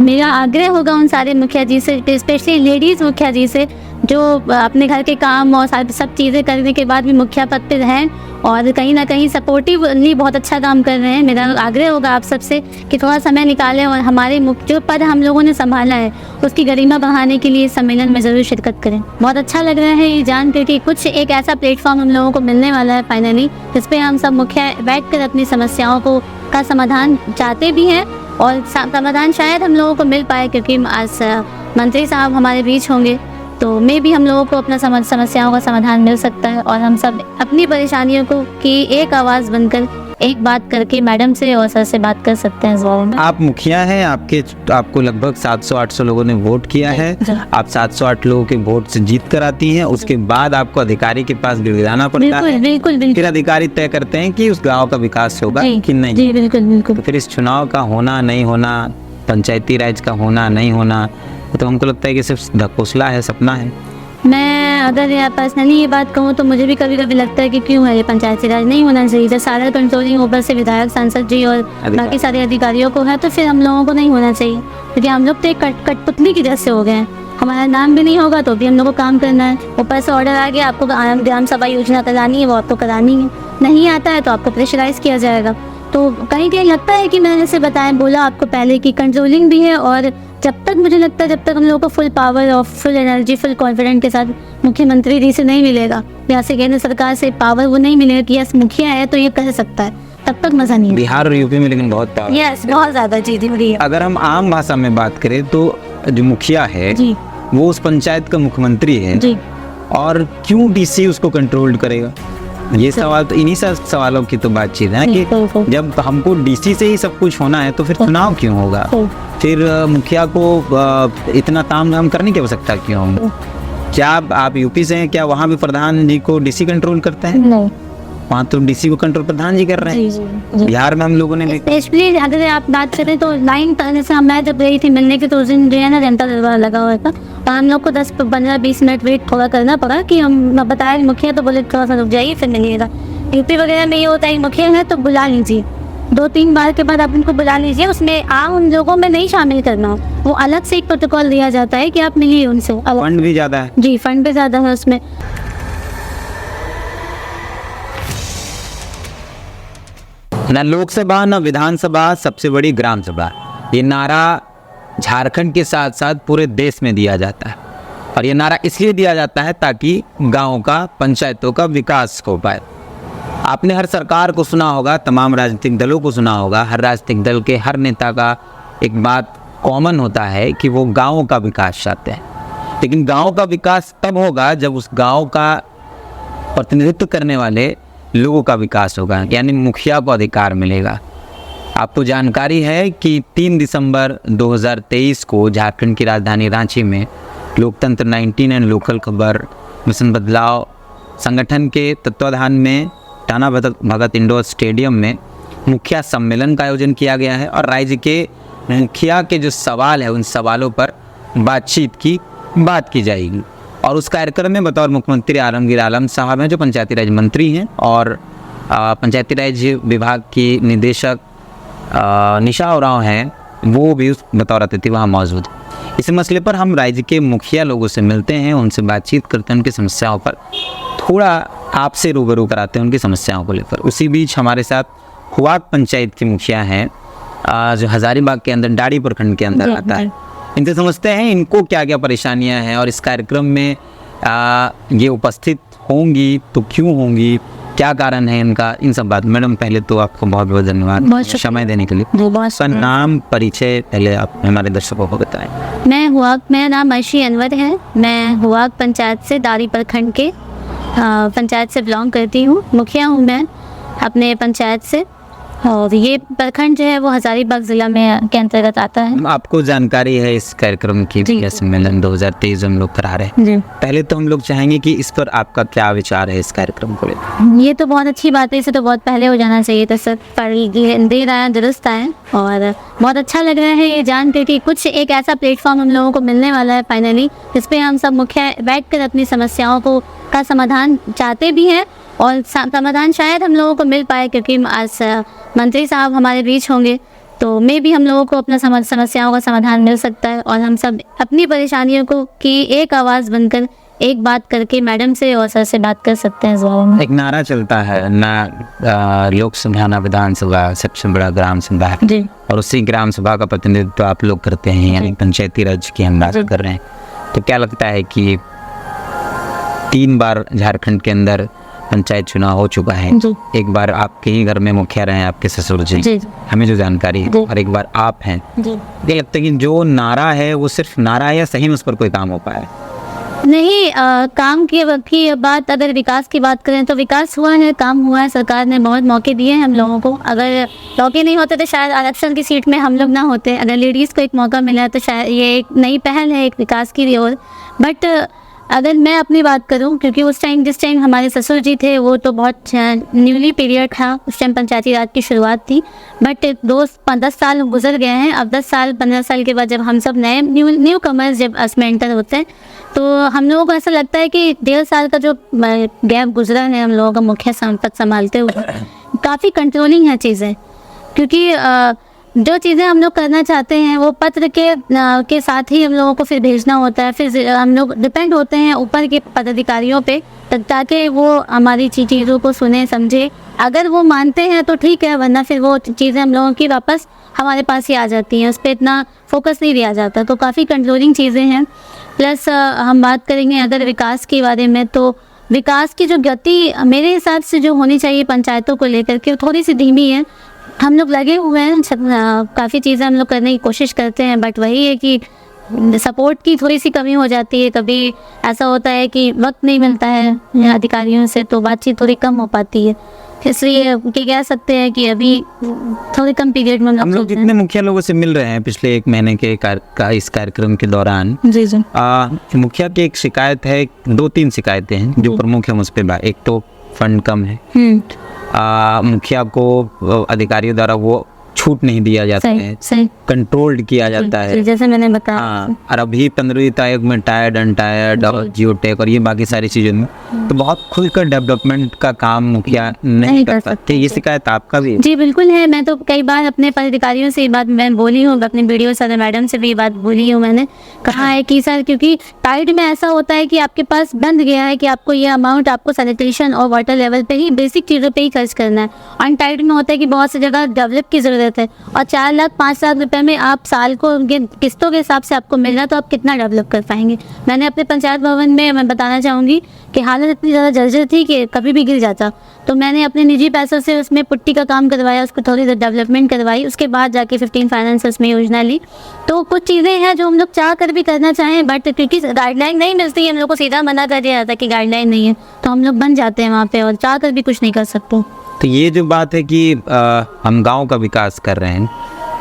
मेरा आग्रह होगा उन सारे मुखिया जी से, स्पेशली लेडीज़ मुखिया जी से, जो अपने घर के काम और सब चीज़ें करने के बाद भी मुखिया पद पे हैं और कहीं ना कहीं सपोर्टिवली बहुत अच्छा काम कर रहे हैं। मेरा आग्रह होगा आप सबसे कि थोड़ा समय निकालें और हमारे जो पद हम लोगों ने संभाला है उसकी गरिमा बढ़ाने के लिए सम्मेलन में ज़रूर शिरकत करें। बहुत अच्छा लग रहा है ये जान कर कि कुछ एक ऐसा प्लेटफॉर्म हम लोगों को मिलने वाला है फाइनली, जिस पे हम सब मुखिया बैठकर अपनी समस्याओं का समाधान चाहते भी हैं और समाधान शायद हम लोगों को मिल पाए, क्योंकि आज मंत्री साहब हमारे बीच होंगे तो में भी हम लोगों को अपना समस्याओं का समाधान मिल सकता है और हम सब अपनी परेशानियों को की एक आवाज़ बनकर एक बात करके मैडम से और सर से बात कर सकते हैं इस बारे में। आप मुखिया हैं, आपको लगभग 700-800 लोगों ने वोट किया है। आप 708 लोगों के वोट से जीत कर आती हैं, उसके बाद आपको अधिकारी के पास गिड़गिड़ाना पड़ता है। बिल्कुल। फिर अधिकारी तय करते हैं कि उस गाँव का विकास होगा कि नहीं। जी बिल्कुल। तो फिर इस चुनाव का होना नहीं होना, पंचायती राज का होना नहीं होना, तो हमको लगता है कि सिर्फ ढकोसला है, सपना है। मैं अगर पर्सनली ये बात कहूँ तो मुझे भी कभी कभी लगता है कि क्यों है ये पंचायती राज नहीं होना चाहिए। जब सारा कंट्रोलिंग ऊपर से विधायक, सांसद जी और बाकी सारे अधिकारियों को है तो फिर हम लोगों को नहीं होना चाहिए, क्योंकि हम लोग तो एक कठपुतली की जैसे हो गए हैं। हमारा नाम भी नहीं होगा तो भी हम लोग को काम करना है। ऊपर से ऑर्डर आ गया आपको ग्राम सभा योजना करानी है, वो आपको करानी है। नहीं आता है तो आपको प्रेशराइज किया जाएगा। तो कहीं कहीं लगता है कि मैंने जैसे बोला आपको पहले कि कंट्रोलिंग भी है और जब तक मुझे लगता है जब तक हम लोगों को फुल पावर और फुल एनर्जी, फुल कॉन्फिडेंस के साथ मुख्यमंत्री जी से नहीं मिलेगा या से केंद्र सरकार से पावर वो नहीं मिलेगा कि यस मुखिया है तो ये कर सकता है, तब तक मजा नहीं है। बिहार और यूपी में लेकिन बहुत पावर, यस बहुत ज्यादा जी। अगर हम आम भाषा में बात करें तो जो मुखिया है जी, वो उस पंचायत का मुख्यमंत्री है जी। और क्यों डीसी उसको कंट्रोल करेगा? ये सवाल तो इन्हीं सवालों की तो बातचीत है ना कि जब हमको डीसी से ही सब कुछ होना है तो फिर चुनाव क्यों होगा? फिर मुखिया को इतना तामझाम करने की आवश्यकता क्यों होगी? क्या आप यूपी से हैं, क्या वहाँ भी प्रधान जी को डीसी कंट्रोल करते हैं? नहीं, वहाँ तो डीसी को कंट्रोल प्रधान जी कर रहे हैं। जी। बिहार में हम लोगों ने स्पेशली अगर आप बात करें तो लाइन तरह से मैं जब गई थी मिलने के तो उस दिन जो है ना जनता दरबार लगा हुआ था और हम लोग को 10-15-20 मिनट वेट थोड़ा करना पड़ा कि हम बताया मुखिया तो बोले थोड़ा सा रुक जाइए फिर मिलिएगा। यूपी वगैरह में ये होता है मुखिया है तो बुला लीजिए, 2-3 बार के बाद आप उनको बुला लीजिए, उसमें आम उन लोगों में नहीं शामिल करना, वो अलग से एक प्रोटोकॉल दिया जाता है कि आप मिलिए उनसे। फंड भी ज़्यादा है। जी फंड भी ज़्यादा है उसमें। न लोकसभा न विधानसभा, सबसे बड़ी ग्राम सभा, ये नारा झारखंड के साथ साथ पूरे देश में दिया जाता है और ये नारा इसलिए दिया जाता है ताकि गाँव का, पंचायतों का विकास हो पाए। आपने हर सरकार को सुना होगा, तमाम राजनीतिक दलों को सुना होगा, हर राजनीतिक दल के हर नेता का एक बात कॉमन होता है कि वो गाँव का विकास चाहते हैं। लेकिन गाँव का विकास तब होगा जब उस गाँव का प्रतिनिधित्व करने वाले लोगों का विकास होगा, यानी मुखिया को अधिकार मिलेगा। आपको जानकारी है कि 3 दिसंबर 2023 को झारखंड की राजधानी रांची में लोकतंत्र 19 एंड लोकल खबर मिशन बदलाव संगठन के तत्वाधान में टाना भगत इंडोर स्टेडियम में मुखिया सम्मेलन का आयोजन किया गया है और राज्य के मुखिया के जो सवाल है उन सवालों पर बातचीत की बात की जाएगी। और उस कार्यक्रम में बतौर मुख्यमंत्री आलमगीर आलम साहब हैं जो पंचायती राज मंत्री हैं और पंचायती राज विभाग की निदेशक निशा उरांव हैं, वो भी उस बतौर अतिथि वहाँ मौजूद हैं। इस मसले पर हम राज्य के मुखिया लोगों से मिलते हैं, उनसे बातचीत करते हैं, उनकी समस्याओं पर थोड़ा आपसे रूबरू कराते हैं उनकी समस्याओं को लेकर। उसी बीच हमारे साथ हुआक पंचायत के मुखिया हैं जो हजारीबाग के अंदर डाड़ी प्रखंड के अंदर आता है। इनसे समझते हैं इनको क्या क्या परेशानियां हैं और इस कार्यक्रम में ये उपस्थित होंगी तो क्यों होंगी, क्या कारण है इनका, इन सब बात। मैडम पहले तो आपको बहुत बहुत धन्यवाद समय देने के लिए। सर नाम परिचय पहले आप हमारे दर्शकों को बताएं। मेरा नाम अर्शी अनवर है। मैं हुआक पंचायत से डाड़ी प्रखंड के पंचायत से बिलोंग करती हूँ। मुखिया हूँ मैं अपने पंचायत से और ये प्रखंड जो है वो हजारीबाग जिला में के अंतर्गत आता है। आपको जानकारी है इस कार्यक्रम की, सम्मेलन 2023 हम लोग करा रहे हैं। पहले तो हम लोग चाहेंगे कि इस पर आपका क्या विचार है इस कार्यक्रम को लेकर? ये तो बहुत अच्छी बात है, इसे तो बहुत पहले हो जाना चाहिए था सर, पर देर आया दुरुस्त आए और बहुत अच्छा लग रहा है ये जान कर कि कुछ एक ऐसा प्लेटफॉर्म हम लोगों को मिलने वाला है फाइनली, जिस पे हम सब मुखिया बैठकर अपनी समस्याओं का समाधान चाहते भी हैं और समाधान शायद हम लोगों को मिल पाए, क्योंकि आज मंत्री साहब हमारे बीच होंगे तो मे भी हम लोगों को अपना समस्याओं का समाधान मिल सकता है और हम सब अपनी परेशानियों को की एक आवाज़ बनकर एक बात करके मैडम से और सर से बात कर सकते हैं इस बारे में। एक नारा चलता है ना, लोकसभा ना विधानसभा, सबसे बड़ा ग्राम सभा है। जी और उसी ग्राम सभा का प्रतिनिधित्व आप लोग करते हैं, यानी पंचायती राज की हम बात कर रहे हैं। तो क्या लगता है कि 3 बार झारखंड के अंदर पंचायत चुनाव हो चुका है, जी। एक बार आपके ही घर में मुखिया रहे हैं आपके ससुर जी, जी। हमें जो जानकारी है, जी। और एक बार आप हैं, जी ये लगता है कि जो नारा है वो सिर्फ नारा है या सही में उस पर कोई काम हो पाया है? नहीं, काम की बात, अगर विकास की बात करें तो विकास हुआ है, काम हुआ है, सरकार ने बहुत मौके दिए हैं हम लोगों को। अगर मौके नहीं होते तो शायद आरक्षण की सीट में हम लोग ना होते। अगर लेडीज़ को एक मौका मिला है तो शायद ये एक नई पहल है, एक विकास की ओर। बट अगर मैं अपनी बात करूं, क्योंकि उस टाइम जिस टाइम हमारे ससुर जी थे वो तो बहुत न्यूली पीरियड था, उस टाइम पंचायती राज की शुरुआत थी। बट 10 साल गुजर गए हैं। अब 10 साल 15 साल के बाद जब हम सब नए न्यू कमर्स जब उसमें एंटर होते हैं तो हम लोगों को ऐसा लगता है कि 1.5 साल का जो गैप गुजरा है हम लोगों का मुख्य पद संभालते हुए, काफ़ी कंट्रोलिंग है चीज़ें। क्योंकि जो चीज़ें हम लोग करना चाहते हैं वो पत्र के साथ ही हम लोगों को फिर भेजना होता है। फिर हम लोग डिपेंड होते हैं ऊपर के पदाधिकारियों पे, ताकि वो हमारी चीज़ों को सुने समझे। अगर वो मानते हैं तो ठीक है, वरना फिर वो चीज़ें हम लोगों की वापस हमारे पास ही आ जाती हैं, उस पर इतना फोकस नहीं दिया जाता। तो काफ़ी कंट्रोलिंग चीज़ें हैं। प्लस हम बात करेंगे अगर विकास के बारे में, तो विकास की जो गति मेरे हिसाब से जो होनी चाहिए पंचायतों को लेकर के, वो थोड़ी सी धीमी है। हम लोग लगे हुए हैं, काफ़ी चीज़ें हम लोग करने की कोशिश करते हैं, बट वही है कि सपोर्ट की थोड़ी सी कमी हो जाती है। कभी ऐसा होता है कि वक्त नहीं मिलता है अधिकारियों से, तो बातचीत थोड़ी कम हो पाती है। इसलिए कह सकते हैं कि अभी थोड़े कम पीरियड में हम लोग जितने मुखिया लोगों से मिल रहे हैं पिछले 1 महीने के इस कार्यक्रम के दौरान, जी जी मुखिया की एक शिकायत है, 2-3 शिकायतें हैं जो प्रमुख है मुझ पर। एक तो फंड कम है, मुखिया को अधिकारियों द्वारा वो छूट नहीं दिया जाता है, कंट्रोल्ड किया जाता है, जैसे मैंने बताया। हाँ, और अभी 15वीं आयोग में टायर्ड अनटायर्ड और जियोटेक और ये बाकी सारी चीज़ों में तो बहुत खुलकर डेवलपमेंट का काम मुखिया नहीं कर सकते। ये शिकायत आपका भी? जी बिल्कुल है। मैं तो कई बार अपने पदाधिकारियों से ये बात मैं बोली हूँ, अपने वीडियो सर मैडम से भी ये बात बोली हूँ। मैंने कहा है कि सर, क्योंकि टाइड में ऐसा होता है कि आपके पास बंद गया है कि आपको ये अमाउंट आपको सैनिटेशन और वाटर लेवल पे ही, बेसिक चीज़ों पे ही खर्च करना है। अनटाइड में होता है कि बहुत सी जगह डेवलप की ज़रूरत है और 4 लाख 5 लाख रुपए में आप साल को किस्तों के हिसाब से आपको मिल रहा, तो आप कितना डेवलप कर पाएंगे। मैंने अपने पंचायत भवन में, मैं बताना चाहूँगी कि हालत इतनी ज़्यादा जर्जर थी कि कभी भी गिर जाता, तो मैंने अपने निजी पैसों से उसमें पुट्टी का काम करवाया, उसको थोड़ी सी डेवलपमेंट करवाई, उसके बाद जाके 15 फाइनेंस उसमें योजना ली। तो कुछ चीज़ें हैं जो हम लोग चाह कर भी करना चाहें, बट क्योंकि गाइडलाइन नहीं मिलती है, हम लोग को सीधा मना कर दिया जाता है कि गाइडलाइन नहीं है, तो हम लोग बन जाते हैं वहाँ पे और चाह कर भी कुछ नहीं कर सकते। तो ये जो बात है कि हम गांव का विकास कर रहे हैं,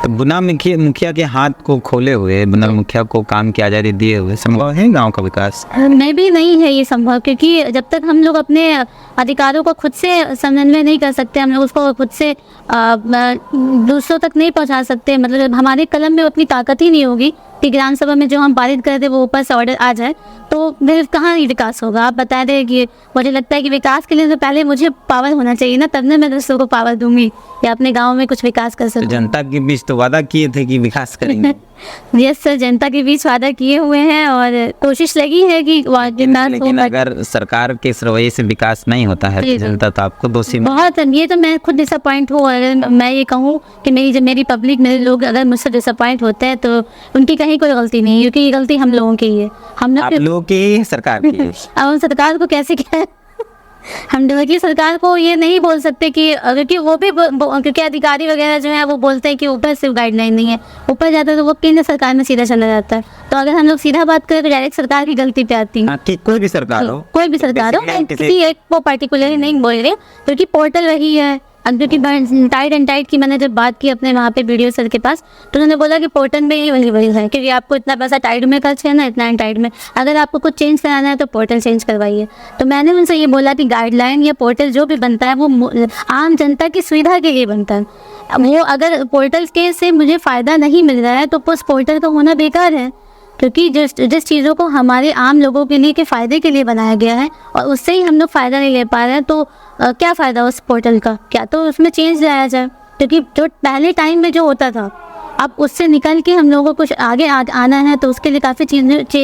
तो बिना मुखिया के हाथ को खोले हुए, बिना मुखिया को काम की आज़ादी दिए हुए संभव है गांव का विकास? मैं भी नहीं है ये संभव, क्योंकि जब तक हम लोग अपने अधिकारों को खुद से समन्वय नहीं कर सकते, हम लोग उसको खुद से दूसरों तक नहीं पहुंचा सकते, मतलब हमारे कलम में उतनी ताकत ही नहीं होगी कि ग्राम सभा में जो हम पारित कर दे वो ऊपर से ऑर्डर आ जाए, तो फिर कहाँ ही विकास होगा। आप बता दें कि मुझे लगता है कि विकास के लिए तो पहले मुझे पावर होना चाहिए ना, तब ना मैं दूसरों को पावर दूंगी या अपने गांव में कुछ विकास कर सकूं। जनता के बीच तो वादा किए थे कि विकास करेंगे। यस सर, जनता के बीच वादा किए हुए हैं और कोशिश लगी है कि लेकिन अगर सरकार के इस रवैये से विकास नहीं होता है तो जनता तो आपको दोषी बहुत, ये तो मैं खुद डिसअपॉइंट हूँ। अगर मैं ये कहूँ कि मेरी पब्लिक, मेरे लोग अगर मुझसे डिसअपॉइंट होते हैं तो उनकी कहीं कोई गलती नहीं है, क्योंकि ये गलती हम लोगों की ही है। हम लोगों की, सरकार की। अब हम सरकार को कैसे क्या हम की सरकार को ये नहीं बोल सकते कि, क्योंकि वो भी क्योंकि अधिकारी वगैरह जो है वो बोलते हैं कि ऊपर से गाइडलाइन नहीं है, ऊपर जाता है तो वो केंद्र सरकार में सीधा चला जाता है। तो अगर हम लोग सीधा बात करें तो डायरेक्ट सरकार की गलती पे आती है। कोई भी सरकार हो, किसी एक को पर्टिकुलरली नहीं बोल रहे, क्योंकि पोर्टल वही है। क्योंकि टाइड एंड टाइड की मैंने जब बात की अपने वहाँ पे वीडियो सर के पास, तो उन्होंने बोला कि पोर्टल में ही वही है, क्योंकि आपको इतना पैसा टाइड में खर्च करना, इतना एंड टाइड में, अगर आपको कुछ चेंज कराना है तो पोर्टल चेंज करवाइए। तो मैंने उनसे ये बोला कि गाइडलाइन या पोर्टल जो भी बनता है वो आम जनता की सुविधा के लिए बनता है। वो अगर पोर्टल के से मुझे फ़ायदा नहीं मिल रहा है तो उस पोर्टल का होना बेकार है, क्योंकि जिस चीज़ों को हमारे आम लोगों के लिए के फ़ायदे के लिए बनाया गया है और उससे ही हम लोग फ़ायदा नहीं ले पा रहे हैं, तो क्या फ़ायदा उस पोर्टल का? क्या तो उसमें चेंज लाया जाए। क्योंकि जो पहले टाइम में जो होता था, अब उससे निकल के हम लोगों को कुछ आगे आना है, तो उसके लिए काफ़ी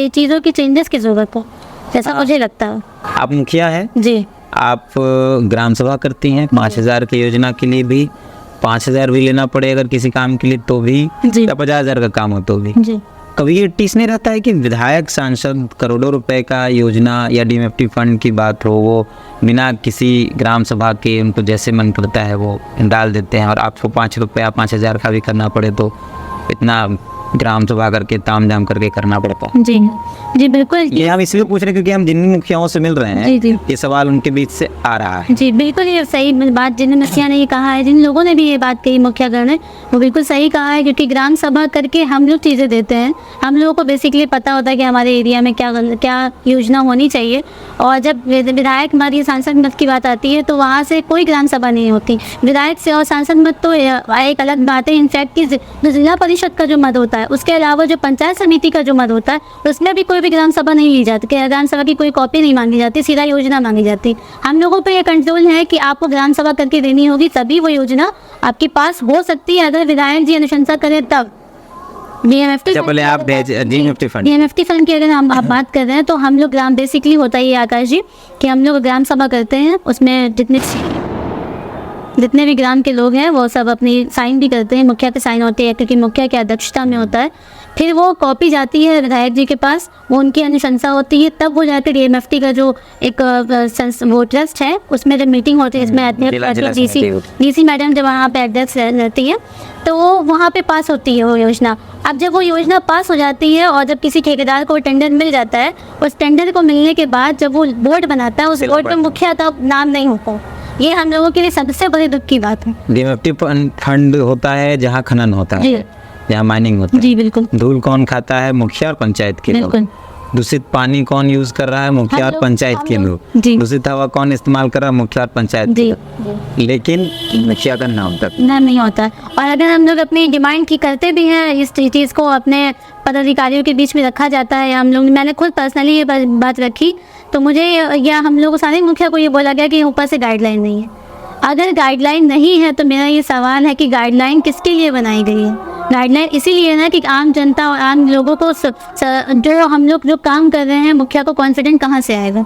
चीज़ों की चेंजेस की ज़रूरत है, जैसा मुझे लगता है। आप मुखिया है जी। आप ग्राम सभा करती हैं, 5,000 की योजना के लिए भी 5,000 भी लेना पड़े अगर किसी काम के लिए तो भी, जी। या 50,000 का काम हो तो भी। जी। कभी ये टीस नहीं रहता है कि विधायक सांसद करोड़ों रुपए का योजना या डीएमएफटी फंड की बात हो, वो बिना किसी ग्राम सभा के उनको जैसे मन करता है वो डाल देते हैं, और आपको 5 रुपया 5,000 का भी करना पड़े तो इतना ग्राम सभा करके ताम झाम करके करना पड़ता है। जी जी बिल्कुल। ये हम इसलिए पूछ रहे हैं क्योंकि हम जिन मुखियाओं से मिल रहे हैं, जी, जी। ये सवाल उनके बीच से आ रहा है। जी बिल्कुल, ये सही बात जिन मुखिया ने ये कहा है, जिन लोगों ने भी ये बात कही मुखियागण ने, वो बिल्कुल सही कहा है, क्योंकि ग्राम सभा करके हम लोग चीज़ें देते हैं, हम लोगों को बेसिकली पता होता है कि हमारे एरिया में क्या योजना होनी चाहिए, और जब विधायक हमारी सांसद मत की बात आती है तो वहाँ से कोई ग्राम सभा नहीं होती। विधायक से और सांसद मत तो एक अलग बात है, इनफैक्ट कि जो जिला परिषद का जो मत होता है, उसके अलावा जो पंचायत समिति का जो मत होता है, उसमें भी कोई भी ग्राम सभा नहीं ली जाती, ग्राम सभा की कोई कॉपी नहीं मांगी जाती, सीधा योजना मांगी जाती। हम लोगों पे ये कंट्रोल है कि आपको ग्राम सभा करके देनी होगी, तभी वो योजना आपके पास हो सकती है, अगर विधायक जी अनुशंसा करें तब। डीएमएफटी फंड की अगर आप बात कर रहे हैं, तो हम लोग ग्राम बेसिकली होता ही है आकाश जी कि हम लोग ग्राम सभा करते हैं, उसमें जितने भी ग्राम के लोग हैं वो सब अपनी साइन भी करते हैं, मुखिया के साइन होते हैं क्योंकि मुखिया की अध्यक्षता में होता है। फिर वो कॉपी जाती है विधायक जी के पास, वो उनकी अनुशंसा होती है, तब वो जाकर डीएमएफटी का जो एक वो ट्रस्ट है उसमें जब मीटिंग होती है, इसमें अध्यक्ष डीसी मैडम जब वहाँ पे अध्यक्ष रहती है, तो वो वहाँ पे पास होती है वो योजना। अब जब वो योजना पास हो जाती है और जब किसी ठेकेदार को टेंडर मिल जाता है, उस टेंडर को मिलने के बाद जब वो बोर्ड बनाता है, उस बोर्ड में मुखिया तब नाम नहीं होता। ये हम लोगों के लिए सबसे बड़ी दुख की बात है। डीएमएफटी फंड होता है जहाँ खनन होता है, जहाँ माइनिंग होता है। जी बिल्कुल। धूल कौन खाता है? मुखिया और पंचायत के लोग। दूषित पानी कौन यूज कर रहा है? मुखिया और पंचायत के लोग। दूषित हवा कौन इस्तेमाल कर रहा है? मुखिया और पंचायत के लोग। लेकिन मुखिया का नाम तक नहीं होता। और अगर हम लोग अपनी डिमांड की करते भी हैं, इस चीज़ को अपने पदाधिकारियों के बीच में रखा जाता है, हम लोग, मैंने खुद पर्सनली ये बात रखी, तो मुझे या हम लोग सारे मुखिया को ये बोला गया कि ऊपर से गाइडलाइन नहीं है। अगर गाइडलाइन नहीं है तो मेरा ये सवाल है कि गाइडलाइन किसके लिए बनाई गई है? गाइडलाइन इसीलिए ना कि आम जनता और आम लोगों को जो हम लोग जो काम कर रहे हैं, मुखिया को कॉन्फिडेंट कहाँ से आएगा?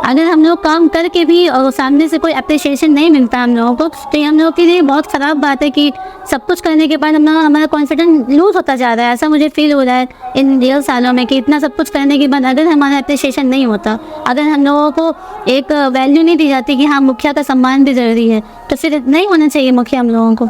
अगर हम लोग काम करके भी और सामने से कोई अप्रिशिएशन नहीं मिलता हम लोगों को, तो ये हम लोगों के लिए बहुत ख़राब बात है कि सब कुछ करने के बाद हमारा कॉन्फिडेंस लूज होता जा रहा है। ऐसा मुझे फील हो रहा है इन 1.5 सालों में कि इतना सब कुछ करने के बाद अगर हमारा अप्रिशिएशन नहीं होता, अगर हम लोगों को एक वैल्यू नहीं दी जाती कि हाँ मुखिया का सम्मान भी ज़रूरी है, तो फिर नहीं होना चाहिए मुखिया हम लोगों को।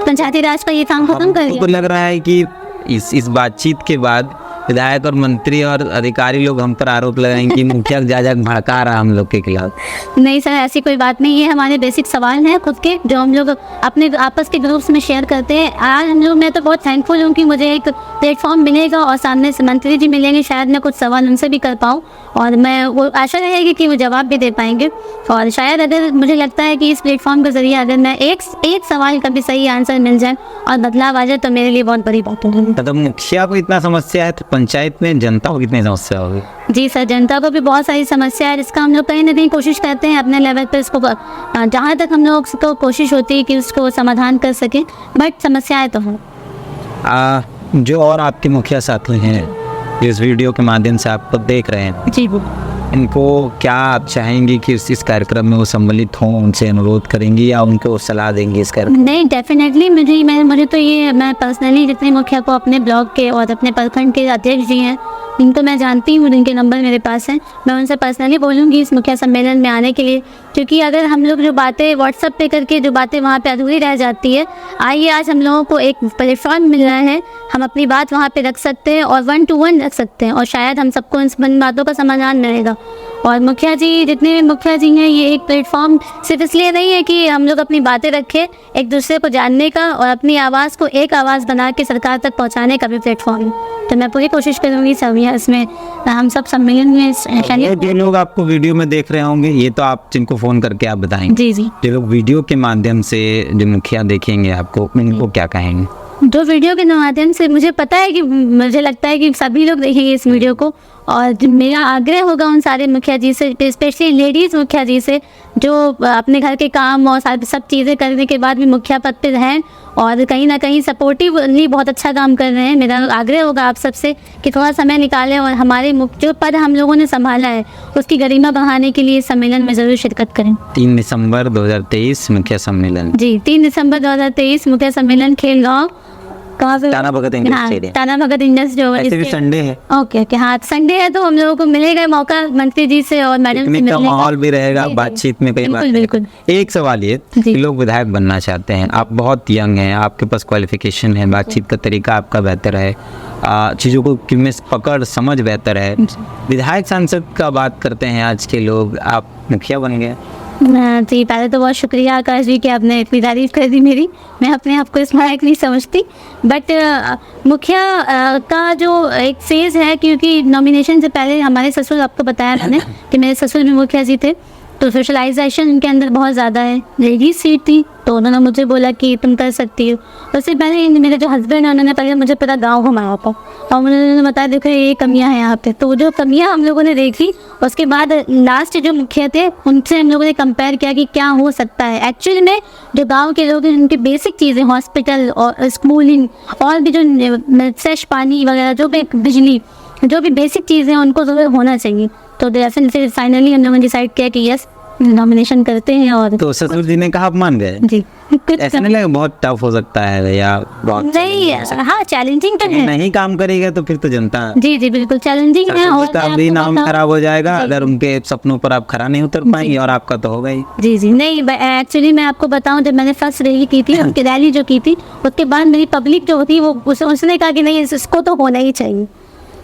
पंचायती राज का ये काम खत्म कर दिया। लग रहा है कि इस बातचीत के बाद विधायक और मंत्री और अधिकारी लोग हम पर आरोप लगाएंगे कि मुखिया ज्यादा भड़का रहा हम लोग के खिलाफ। नहीं सर, ऐसी कोई बात नहीं है। हमारे बेसिक सवाल हैं खुद के, जो हम लोग अपने आपस के ग्रुप्स में शेयर करते हैं। आज हम लोग, मैं तो बहुत थैंकफुल हूँ कि मुझे एक प्लेटफॉर्म मिलेगा और सामने से मंत्री जी मिलेंगे, शायद मैं कुछ सवाल उनसे भी कर पाऊँ, और मैं वो आशा रहेगी कि वो जवाब भी दे पाएंगे। और शायद अगर मुझे लगता है कि इस प्लेटफॉर्म के ज़रिए अगर मैं एक सवाल का भी सही आंसर मिल जाए और बदलाव आ जाए, तो मेरे लिए बहुत बड़ी बात होगी। तो मुखिया को इतना समस्या है, तो पंचायत में जनता को कितनी समस्या होगी? जी सर, जनता को भी बहुत सारी समस्या है, जिसका हम लोग कहीं ना कहीं कोशिश करते हैं अपने लेवल पर, इसको जहाँ तक हम लोग को कोशिश होती है कि उसको समाधान कर सकें, बट समस्याएं तो हैं। जो और आपके मुखिया साथी हैं इस वीडियो के माध्यम से आपको देख रहे हैं, जी, इनको क्या आप चाहेंगी कि इस कार्यक्रम में वो सम्मिलित हों? उनसे अनुरोध करेंगी या उनको सलाह देंगी इस कार्यक्रम? नहीं, डेफिनेटली मुझे तो ये, मैं पर्सनली जितने मुखिया को अपने ब्लॉक के और अपने प्रखंड के अध्यक्ष जी हैं, इनको मैं जानती हूँ, इनके नंबर मेरे पास हैं, मैं उनसे पर्सनली बोलूँगी इस मुखिया सम्मेलन में आने के लिए। क्योंकि अगर हम लोग जो बातें व्हाट्सएप पे करके जो बातें वहाँ पे अधूरी रह जाती है, आइए आज हम लोगों को एक प्लेटफॉर्म मिल रहा है, हम अपनी बात वहाँ पे रख सकते हैं और 1 to 1 रख सकते हैं, और शायद हम सबको इन बातों का समाधान मिलेगा। और मुखिया जी, जितने भी मुखिया जी हैं, ये एक प्लेटफॉर्म सिर्फ इसलिए नहीं है कि हम लोग अपनी बातें रखें, एक दूसरे को जानने का और अपनी आवाज़ को एक आवाज़ बना के सरकार तक पहुँचाने का भी प्लेटफॉर्म है। तो मैं पूरी कोशिश करूँगी सब इसमें हम सब सम्मेलन में। जो लोग आपको वीडियो में देख रहे होंगे, ये तो आप जिनको फ़ोन करके आप बताएंगे। जी जी। जो लोग वीडियो के माध्यम से जो मुखिया देखेंगे आपको, इनको क्या कहेंगे? जो वीडियो के माध्यम से, मुझे पता है कि मुझे लगता है कि सभी लोग देखेंगे इस वीडियो को, और मेरा आग्रह होगा उन सारे मुखिया जी से, स्पेशली लेडीज़ मुखिया जी से, जो अपने घर के काम और सब चीज़ें करने के बाद भी मुखिया पद पे हैं और कहीं ना कहीं सपोर्टिवली बहुत अच्छा काम कर रहे हैं। मेरा आग्रह होगा आप सबसे कि थोड़ा समय निकालें और हमारे जो पद हम लोगों ने संभाला है उसकी गरिमा बढ़ाने के लिए सम्मेलन में ज़रूर शिरकत करें। 3 दिसंबर 2023 मुखिया सम्मेलन। जी, 3 दिसंबर 2023 मुखिया सम्मेलन खेलगांव, कहाँ पे? टाना भगत इंडोर हाँ, स्टेडियम। टाना भगत इंडस्ट्रियल। ऐसे भी संडे है, ओके हाँ, संडे है तो हम लोगों को मिलेगा मौका मंत्री जी से और मैडम से पिकनिक का मिलने का। माहौल भी रहेगा, जी, जी। बातचीत में कई बात। बिल्कुल। एक सवाल ये जी। कि लोग विधायक बनना चाहते हैं, आप बहुत यंग हैं, आपके पास क्वालिफिकेशन है, बातचीत का तरीका आपका बेहतर है, चीज़ों को में पकड़ समझ बेहतर है। विधायक सांसद का बात करते हैं आज के लोग, आप मुखिया बन गए। जी, पहले तो बहुत शुक्रिया आकाश जी कि आपने इतनी तारीफ कर दी मेरी। मैं अपने आप को इस लायक नहीं समझती, बट मुखिया का जो एक फेज़ है, क्योंकि नॉमिनेशन से पहले हमारे ससुर, आपको बताया मैंने कि मेरे ससुर भी मुखिया जी थे, तो सोशलाइजेशन उनके अंदर बहुत ज़्यादा है। लेडीज सीट थी तो उन्होंने मुझे बोला कि तुम कर सकती हो। उससे पहले मेरे जो हस्बैंड है उन्होंने पहले मुझे पूरा गाँव घुमाया था और उन्होंने बताया देखो ये कमियां हैं यहाँ पे। तो जो कमियां हम लोगों ने देखी, उसके बाद लास्ट जो मुखिया थे उनसे हम लोगों ने कंपेयर किया कि क्या हो सकता है। एक्चुअली में जो गाँव के लोग हैं उनकी बेसिक चीज़ें, हॉस्पिटल और स्कूलिंग और भी जो फ्रेश पानी वगैरह, जो भी बिजली, जो भी बेसिक चीज़ें उनको ज़रूर होना चाहिए। तो डेफिनेटली फाइनली हम लोगों ने डिसाइड किया कि यस नॉमिनेशन करते हैं। और तो ससुर जी ने कहा आप मान गए? जी, ऐसा नहीं लगा बहुत टफ हो सकता है या बहुत नहीं, हाँ चैलेंजिंग तो है। नहीं काम करेगा तो फिर तो जनता जी जी बिल्कुल चैलेंजिंग है। ससुर और का मैं भी आपको नाम बताऊं- खराब हो जाएगा जी। अगर उनके सपनों पर आप खरा नहीं उतर पाएंगे, और आपका तो होगा ही। जी जी नहीं, एक्चुअली मैं आपको बताऊं, जब मैंने फर्स्ट रैली की थी, उसकी रैली जो की थी, उसके बाद मेरी पब्लिक जो थी वो उसने कहा कि नहीं इसको तो होना ही चाहिए।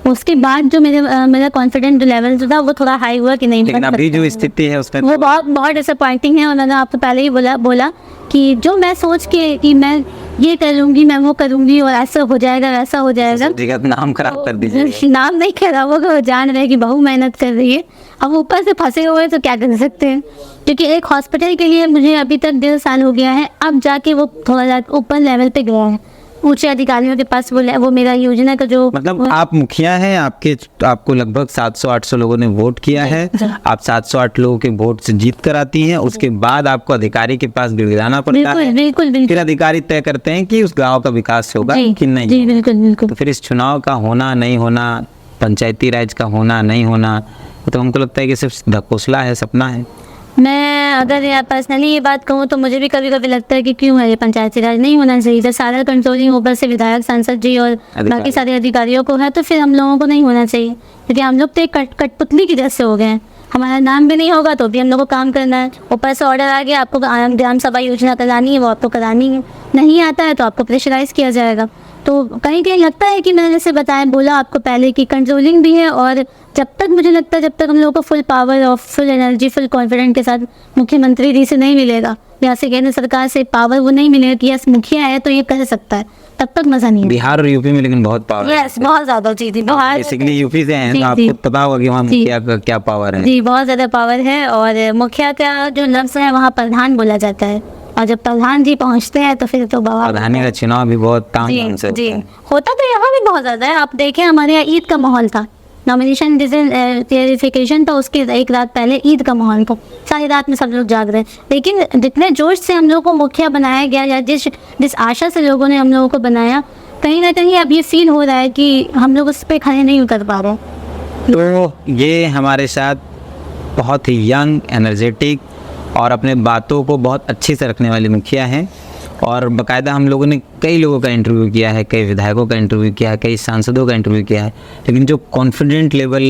उसके बाद जो मेरा कॉन्फिडेंट लेवल जो था वो थोड़ा हाई हुआ कि नहीं लेकिन बन अभी सकता जो है। स्थिति है उसमें वो बहुत डिसअपॉइंटिंग है। और मैंने आपको पहले ही बोला कि जो मैं सोच के कि मैं ये करूँगी, मैं वो करूँगी और ऐसा हो जाएगा वैसा हो जाएगा, जी का नाम खराब कर दीजिए। नाम नहीं खराब होगा, वो जान रहे कि बहु मेहनत कर रही है। अब ऊपर से फंसे हुए तो क्या कर सकते हैं, क्योंकि एक हॉस्पिटल के लिए मुझे अभी तक 1.5 साल हो गया है, अब जाके वो थोड़ा ऊपर लेवल पे गया है, ऊंचे अधिकारियों के पास वो मेरा योजना का जो मतलब आप मुखिया हैं, आपको लगभग 700-800 लोगों ने वोट किया है, आप 708 लोगों के वोट से जीत कर आती हैं, उसके बाद आपको अधिकारी के पास गिड़गिड़ाना पड़ता है। बिल्कुल फिर अधिकारी तय करते हैं कि उस गांव का विकास होगा कि नहीं। जी बिल्कुल। तो फिर इस चुनाव का होना नहीं होना, पंचायती राज का होना नहीं होना, तो हमको लगता है कि सिर्फ ढकोसला है, सपना है। मैं अगर यार पर्सनली ये बात कहूँ तो मुझे भी कभी कभी लगता है कि क्यों है ये पंचायती राज नहीं होना चाहिए। जब सारा कंट्रोलिंग ऊपर से विधायक, सांसद जी और बाकी सारे अधिकारियों को है, तो फिर हम लोगों को नहीं होना चाहिए, क्योंकि हम लोग तो एक कठपुतली की जैसे हो गए हैं। हमारा नाम भी नहीं होगा तो भी हम लोग को काम करना है। ऊपर से ऑर्डर आ गया आपको ग्राम सभा योजना करानी है, वो आपको करानी है, नहीं आता है तो आपको प्रेशराइज किया जाएगा। तो कहीं कहीं लगता है कि मैंने जैसे बोला आपको पहले कि कंट्रोलिंग भी है, और जब तक मुझे लगता है जब तक हम लोगों को फुल पावर और फुल एनर्जी, फुल कॉन्फिडेंस के साथ मुख्यमंत्री जी से नहीं मिलेगा या से केंद्र सरकार से पावर वो नहीं मिलेगा कि यस मुखिया है तो ये कर सकता है, तब तक मजा नहीं है। बिहार और यूपी में लेकिन बहुत पावर है। यस बहुत ज्यादा। जी जी बिहार बेसिकली यूपी से हैं जी, तो जी। आपको पता होगा कि वहाँ जी। मुखिया का क्या पावर है। जी बहुत ज़्यादा पावर है। और मुखिया का जो लफ्ज़ है वहाँ प्रधान बोला जाता है, और जब प्रधान जी पहुँचते हैं तो फिर तो बवाल। प्रधानी का चुनाव भी बहुत तामझाम से जी होता है। होता तो यहाँ भी बहुत ज़्यादा है। आप देखें हमारे यहाँ ईद का माहौल था, नॉमिनेशन क्लियरिफिकेशन था, उसके एक रात पहले ईद का माहौल था, सारी रात में सब लोग जाग रहे हैं। लेकिन जितने जोश से हम लोग को मुखिया बनाया गया या जिस आशा से लोगों ने हम लोगों को बनाया, कहीं ना कहीं अब ये फील हो रहा है कि हम लोग उस पर खड़े नहीं उतर पा रहे। तो ये हमारे साथ बहुत ही यंग, एनर्जेटिक और अपने बातों को बहुत अच्छे से रखने वाले मुखिया हैं। और बाकायदा हम लोगों ने कई लोगों का इंटरव्यू किया है, कई विधायकों का इंटरव्यू किया है, कई सांसदों का इंटरव्यू किया है, लेकिन जो कॉन्फिडेंट लेवल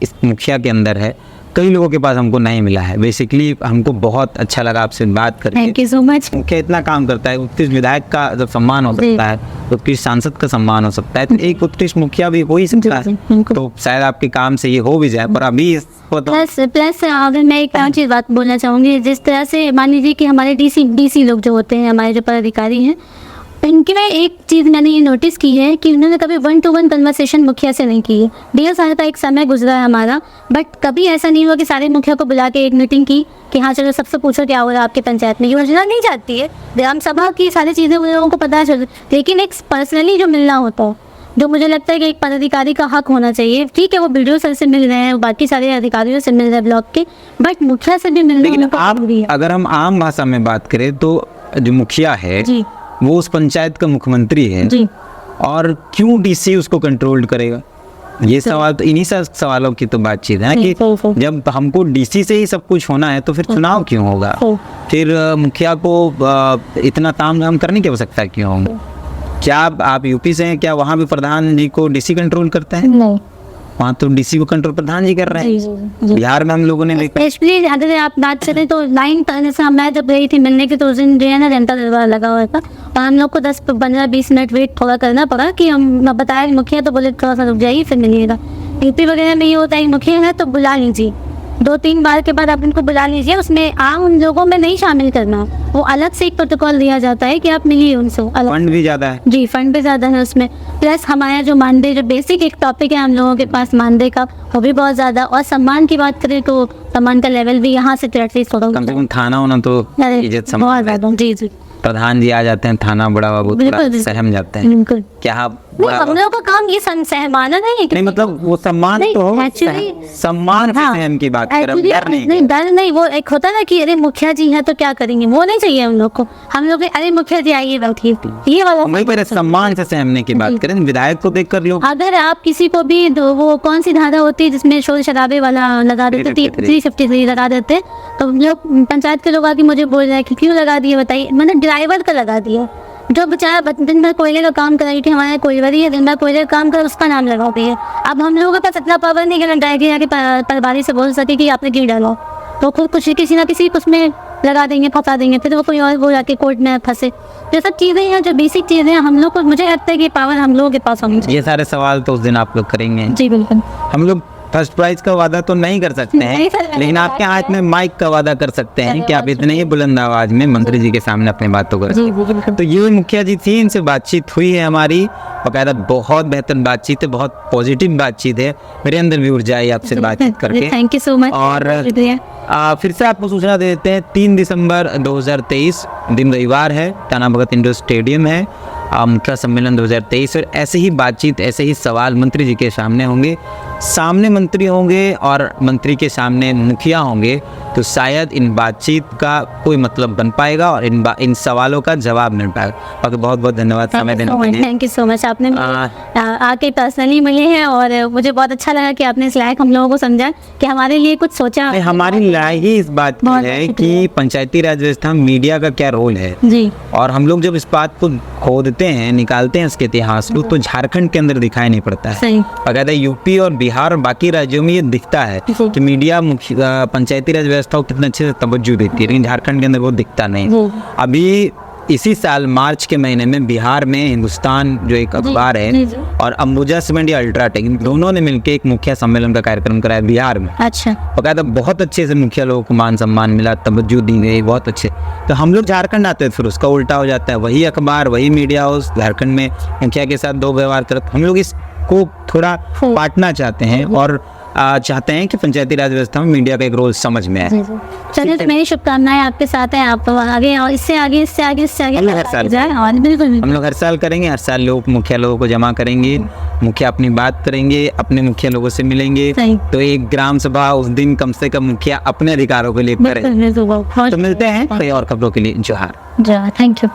इस मुखिया के अंदर है कई लोगों के पास हमको नहीं मिला है। बेसिकली हमको बहुत अच्छा लगा आपसे बात करके। Thank you so much. मुखिया इतना काम करता है, उत्कृष्ट विधायक का जब सम्मान हो सकता है, उत्कृष्ट सांसद का सम्मान हो सकता है, तो एक उत्कृष्ट मुखिया भी हो ही सकता है। तो शायद आपके काम से ये हो भी जाए, पर अभी प्लस अगर मैं एक और चीज़ बात बोलना चाहूँगी, जिस तरह से मान लीजिए कि हमारे डीसी लोग जो होते हैं, हमारे जो पदाधिकारी हैं, इनकी में एक चीज़ मैंने ये नोटिस की है कि उन्होंने कभी 1-to-1 कन्वर्सेशन मुखिया से नहीं की है। 1.5 साल का एक समय गुजरा है हमारा, बट कभी ऐसा नहीं हुआ कि सारे मुखिया को बुला के एक मीटिंग की कि हाँ चलो सबसे पूछो क्या हो रहा है आपके पंचायत में। योजना नहीं जाती है, ग्राम सभा की सारी चीज़ें उन लोगों को पता चल, लेकिन एक पर्सनली जो मिलना होता है जो मुझे लगता है कि एक पदाधिकारी का हक होना चाहिए। ठीक है, वो वीडियो सर से मिल रहे हैं, बाकी सारे अधिकारियों से मिल रहे हैं ब्लॉक के, बट मुखिया से भी मिलना लेकिन उनको आप जरूरी है। अगर हम आम भाषा में बात करें तो जो मुखिया है जी वो उस पंचायत का मुख्यमंत्री है, जी और क्यों डीसी उसको कंट्रोल करेगा? ये सवाल तो इन्हीं सवालों की तो बातचीत है ना, कि जब हमको डीसी से ही सब कुछ होना है तो फिर चुनाव क्यों होगा? फिर मुखिया को इतना तामझाम करने की आवश्यकता क्यों होगी? क्या आप यूपी से हैं, क्या वहाँ भी प्रधान जी को डीसी कंट्रोल करते हैं? नहीं, वहाँ तो डीसी को कंट्रोल प्रधान जी कर रहे जी हैं। जी जी। बिहार में हम लोगों ने देखा, स्पेशली अगर आप बात करें तो लाइन जैसे मैं जब गई थी मिलने के तो उस दिन जो है ना जनता दरबार लगा हुआ था, और हम लोग को 10-15-20 मिनट वेट थोड़ा करना पड़ा कि हम बताया मुखिया, तो बोले थोड़ा सा रुक जाइए फिर मिलिएगा। यूपी वगैरह में ये होता है मुखिया है तो बुला लीजिए, 2-3 बार के बाद आप उनको बुला लीजिए, उसमें आम उन लोगों में नहीं शामिल करना, वो अलग से एक प्रोटोकॉल दिया जाता है कि आप मिलिए उनसे अलग। फंड भी ज़्यादा है। जी, फंड भी ज़्यादा है उसमें, प्लस हमारा जो मानदेय, जो बेसिक एक टॉपिक है हम लोगों के पास मानदेय का, वो भी बहुत ज़्यादा। और सम्मान की बात करें तो सम्मान का लेवल भी यहाँ से एटलीस्ट थोड़ा कम से कम थाना होना तो इज्जत बहुत सम्मान। ज़्यादा। जी जी प्रधान जी आ जाते हैं, थाना बड़ा बाबू बिल्कुल, थोड़ा बिल्कुल। सहम जाते हैं। बिल्कुल। क्या आप नहीं, हम लोगों का काम ये सहमाना नहीं है कि नहीं, मतलब वो सम्मान नहीं, तो हो, actually- सम्मान से सहम की बात कर, Actually, डर नहीं। नहीं डर नहीं, वो एक होता है ना कि अरे मुखिया जी हैं तो क्या करेंगे, वो नहीं चाहिए हम लोग को। हम लोग अरे मुखिया जी आइए बैठिए, ये वाला वही पर सम्मान से सहमने की बात करें, विधायक को देख कर लोग अगर आप किसी को भी वो कौन सी धारा होती है जिसमें शोर शराबे वाला लगा देते, 353 लगा देते, तो लोग पंचायत के लोग आके मुझे बोल रहे हैं कि क्यों लगा दिए बताइए। मैंने ड्राइवर का लगा दिया, जो बेचारा दिन भर कोयले का काम कर रही थी, हमारे कोयलवरी है, दिन भर कोयले का काम कर, उसका नाम लगा दिए। अब हम लोगों के पास इतना पावर नहीं कि डायरेक्ट जाके पटवारी से बोल सके कि आपने क्यों डाला, तो खुद कुछ किसी ना किसी उसमें लगा देंगे, फंसा देंगे, फिर वो कोई और वो जाके कोर्ट में फंसे। ये सब चीज़ें हैं जो बेसिक चीज़ें हैं, हम लोग को मुझे लगता है कि पावर हम लोगों के पास होनी चाहिए। ये सारे सवाल तो उस दिन आप लोग करेंगे। जी बिल्कुल। हम लोग फर्स्ट प्राइज का वादा तो नहीं कर सकते नहीं हैं, सर, लेकिन आपके हाथ में माइक का वादा कर सकते हैं कि आप इतने ही बुलंद आवाज में मंत्री जी के सामने अपनी बातों को जी रखें। बिल्कुल। तो ये मुखिया जी थी, इनसे बातचीत हुई है हमारी, बकायदा बहुत बेहतर बातचीत है, बहुत पॉजिटिव बातचीत है। मेरे अंदर भी ऊर्जा आई आपसे बातचीत करके। Thank you so much. और शुक्रिया। फिर से आपको सूचना दे देते हैं, 3 दिसंबर 2023 दिन रविवार है, टाना भगत इंडोर स्टेडियम है, मुखिया सम्मेलन 2023। और ऐसे ही बातचीत, ऐसे ही सवाल मंत्री जी के सामने होंगे, सामने मंत्री होंगे और मंत्री के सामने मुखिया होंगे, तो शायद इन बातचीत का कोई मतलब बन पाएगा और इन सवालों का जवाब मिल पाएगा। बाकी बहुत बहुत धन्यवाद समय देने के लिए। Thank you so much. आपने आके पर्सनली मिले हैं और मुझे बहुत अच्छा लगा कि आपने इस लायक हम लोगों को समझा कि हमारे लिए कुछ सोचा। हमारी लड़ाई ही इस बात की बहुत है शुक्रिया। कि पंचायती राज व्यवस्था में मीडिया का क्या रोल है, जी और हम लोग जब इस बात को खोदते हैं, निकालते हैं इसके इतिहास को, तो झारखंड के अंदर दिखाई नहीं पड़ता है। सही। बकायदा यूपी और बिहार और बाकी राज्यों में ये दिखता है जी। कि मीडिया पंचायती राज व्यवस्था को कितना अच्छे से तवज्जो देती है, लेकिन झारखंड के अंदर वो दिखता नहीं। जी। अभी इसी साल मार्च के महीने में बिहार में हिंदुस्तान जो एक अखबार जी, है जी। और अंबुजा सीमेंट या अल्ट्राटेक, इन दोनों ने मिलकर एक मुखिया सम्मेलन का कार्यक्रम कराया बिहार में। अच्छा। बकायदा बहुत अच्छे से मुखिया लोगों को मान सम्मान मिला, तवज्जो दी गई, बहुत अच्छे। तो हम लोग झारखंड आते हैं, फिर उसका उल्टा हो जाता है, वही अखबार वही मीडिया हाउस झारखंड में मुखिया के साथ दो व्यवहार करते। हम लोग इसको थोड़ा बांटना चाहते हैं और चाहते हैं कि पंचायती राज व्यवस्था में मीडिया का एक रोल समझ में आए। चलिए, तो मेरी शुभकामनाएं आपके साथ हैं, आप आगे और इससे आगे इससे आगे इससे आगे हम लोग हर साल जाए। और बिल्कुल हम लोग हर साल करेंगे, हर साल लोग मुखिया लोगों को जमा करेंगे, मुखिया अपनी बात करेंगे, अपने मुखिया लोगों से मिलेंगे, सही। तो एक ग्राम सभा उस दिन कम से कम मुखिया अपने अधिकारों के लिए करे। बिल्कुल। तो मिलते हैं कई और खबरों के लिए। जोहार। Thank you.